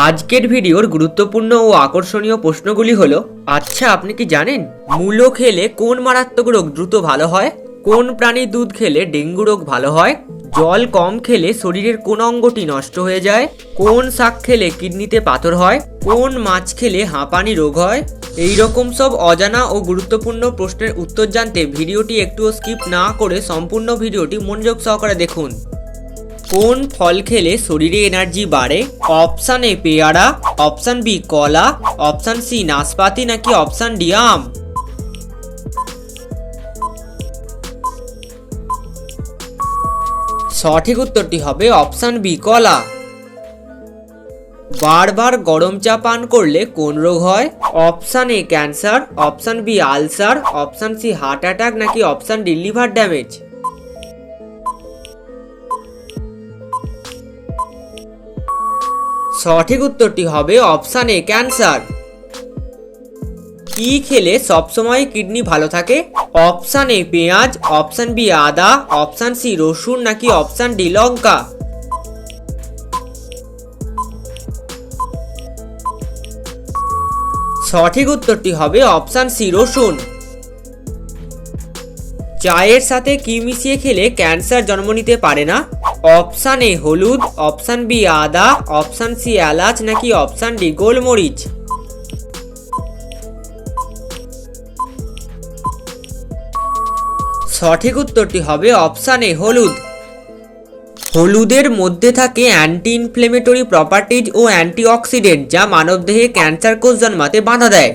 আজকের ভিডিওর গুরুত্বপূর্ণ ও আকর্ষণীয় প্রশ্নগুলি হলো, আচ্ছা আপনি কি জানেন মূলো খেলে কোন মারাত্মক রোগ দ্রুত ভালো হয়? কোন প্রাণীর দুধ খেলে ডেঙ্গু রোগ ভালো হয়? জল কম খেলে শরীরের কোন অঙ্গটি নষ্ট হয়ে যায়? কোন শাক খেলে কিডনিতে পাথর হয়? কোন মাছ খেলে হাঁপানি রোগ হয়? এই রকম সব অজানা ও গুরুত্বপূর্ণ প্রশ্নের উত্তর জানতে ভিডিওটি একটুও স্কিপ না করে সম্পূর্ণ ভিডিওটি মনোযোগ সহকারে দেখুন। কোন ফল খেলে শরীরে এনার্জি বাড়ে? অপশান এ পেয়ারা, অপশান বি কলা, অপশান সি নাশপাতি নাকি অপশান ডি আম? সঠিক উত্তরটি হবে অপশান বি কলা। বারবার গরম চা পান করলে কোন রোগ হয়? Option A cancer, option B ulcer, option C heart attack নাকি অপশান ডি লিভার ড্যামেজ? সঠিক উত্তরটি হবে অপশান এ ক্যান্সার। কি খেলে সবসময় কিডনি ভালো থাকে? অপশান এ পেঁয়াজ, অপশান বি আদা, অপশান সি রসুন নাকি অপশান ডি লঙ্কা? সঠিক উত্তরটি হবে অপশান সি রসুন। চায়ের সাথে কি মিশিয়ে খেলে ক্যান্সার জন্ম নিতে পারে না? অপশান এ হলুদ, অপশান বি আদা, অপশান সি এলাচ নাকি অপশান ডি গোলমরিচ? সঠিক উত্তরটি হবে অপশান এ হলুদ। হলুদের মধ্যে থাকে অ্যান্টি ইনফ্লেমেটরি প্রপার্টিজ ও অ্যান্টিঅক্সিডেন্ট, যা মানবদেহে ক্যান্সার কোষ জন্মাতে বাধা দেয়।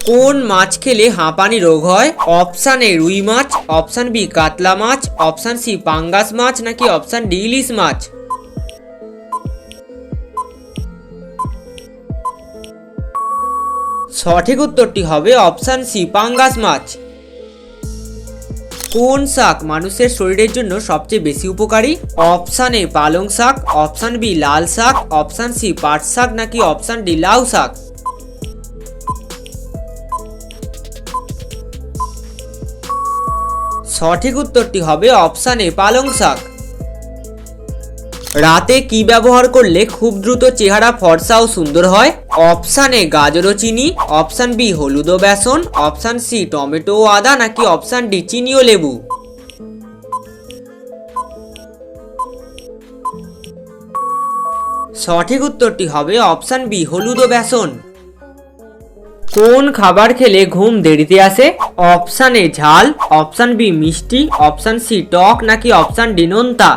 কোন মাছ খেলে হাঁপানি রোগ হয়? অপশান এ রুই মাছ, অপশান বি কাতলা মাছ, অপশান সি পাঙ্গাস মাছ নাকি অপশান ডি ইলিশ মাছ? সঠিক উত্তরটি হবে অপশান সি পাঙ্গাস মাছ। কোন শাক মানুষের শরীরের জন্য সবচেয়ে বেশি উপকারী? অপশান এ পালং শাক, অপশান বি লাল শাক, অপশান সি পাট শাক নাকি অপশান ডি লাউ শাক? সঠিক উত্তরটি হবে অপশান এ পালং শাক। রাতে কি ব্যবহার করলে খুব দ্রুত চেহারা ফর্সা ও সুন্দর হয়? অপশান এ গাজর ও চিনি, অপশান বি হলুদ ও বেসন, অপশান সি টমেটো ও আদা নাকি অপশান ডি চিনি ও লেবু? সঠিক উত্তরটি হবে অপশান বি হলুদ ও বেসন। কোন খাবার খেলে ঘুম দেরিতে আসে? অপশান এ ঝাল, অপশান বি মিষ্টি, অপশান সি টক নাকি অপশান ডি নোনতা?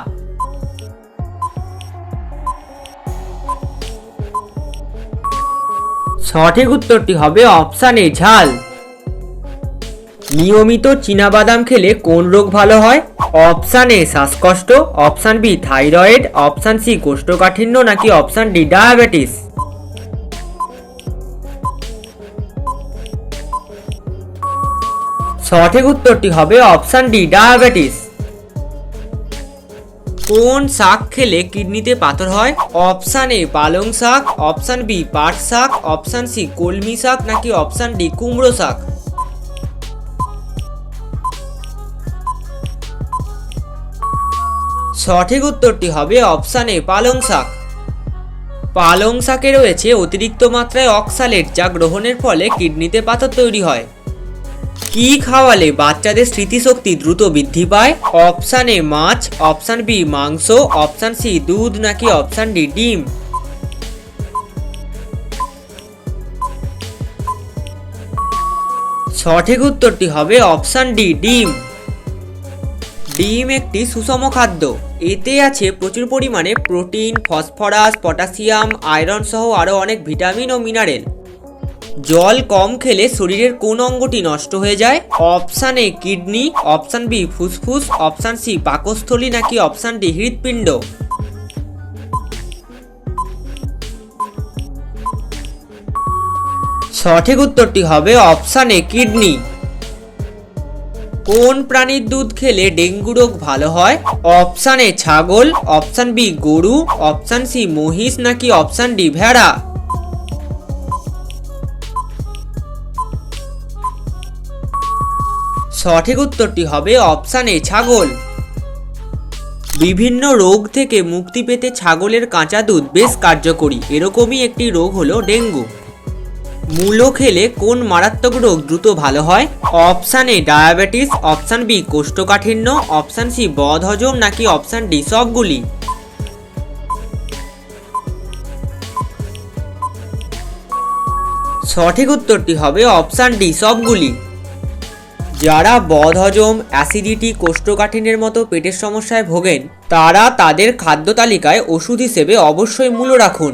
সঠিক উত্তরটি হবে অপশান এ ঝাল। নিয়মিত চীনাবাদাম খেলে কোন রোগ ভালো হয়? অপশান এ শ্বাসকষ্ট, option B thyroid, option C কোষ্ঠকাঠিন্য নাকি অপশান ডি ডায়াবেটিস? সঠিক উত্তরটি হবে অপশান ডি ডায়াবেটিস। কোন শাক খেলে কিডনিতে পাথর হয়? অপশান এ পালং শাক, অপশান বি পাট শাক, অপশান সি কলমি শাক নাকি অপশান ডি কুমড়ো শাক? সঠিক উত্তরটি হবে অপশান এ পালং শাক। পালং শাকে রয়েছে অতিরিক্ত মাত্রায় অক্সালেট, যা গ্রহণের ফলে কিডনিতে পাথর তৈরি হয়। কি খাওয়ালে বাচ্চাদের স্মৃতিশক্তি দ্রুত বৃদ্ধি পায়? অপশান এ মাছ, অপশান বি মাংস, অপশান সি দুধ নাকি অপশান ডি ডিম? সঠিক উত্তরটি হবে অপশান ডি ডিম। ডিম একটি সুষম খাদ্য। এতে আছে প্রচুর পরিমাণে প্রোটিন, ফসফরাস, পটাশিয়াম, আয়রন সহ আরও অনেক ভিটামিন ও মিনারেল। জল কম খেলে শরীরের কোন অঙ্গটি নষ্ট হয়ে যায়? Option A kidney, option B ফুসফুস, অপশান সি পাকস্থলী নাকি অপশান ডি হৃৎপিণ্ড? সঠিক উত্তরটি হবে অপশান এ কিডনি। কোন প্রাণীর দুধ খেলে ডেঙ্গু রোগ ভালো হয়? অপশান এ ছাগল, অপশান বি গরু, অপশান সি মহিষ নাকি অপশান ডি ভেড়া? সঠিক উত্তরটি হবে অপশান এ ছাগল। বিভিন্ন রোগ থেকে মুক্তি পেতে ছাগলের কাঁচা দুধ বেশ কার্যকরী। এরকমই একটি রোগ হলো ডেঙ্গু। মূলো খেলে কোন মারাত্মক রোগ দ্রুত ভালো হয়? Option A diabetes, option B কোষ্ঠকাঠিন্য, অপশান সি বদহজম, নাকি অপশান ডি সবগুলি? সঠিক উত্তরটি হবে অপশান ডি সবগুলি। যারা বদহজম, অ্যাসিডিটি, কোষ্ঠকাঠিন্যের মতো পেটের সমস্যায় ভোগেন তারা তাদের খাদ্য তালিকায় ওষুধ হিসেবে অবশ্যই মূলো রাখুন।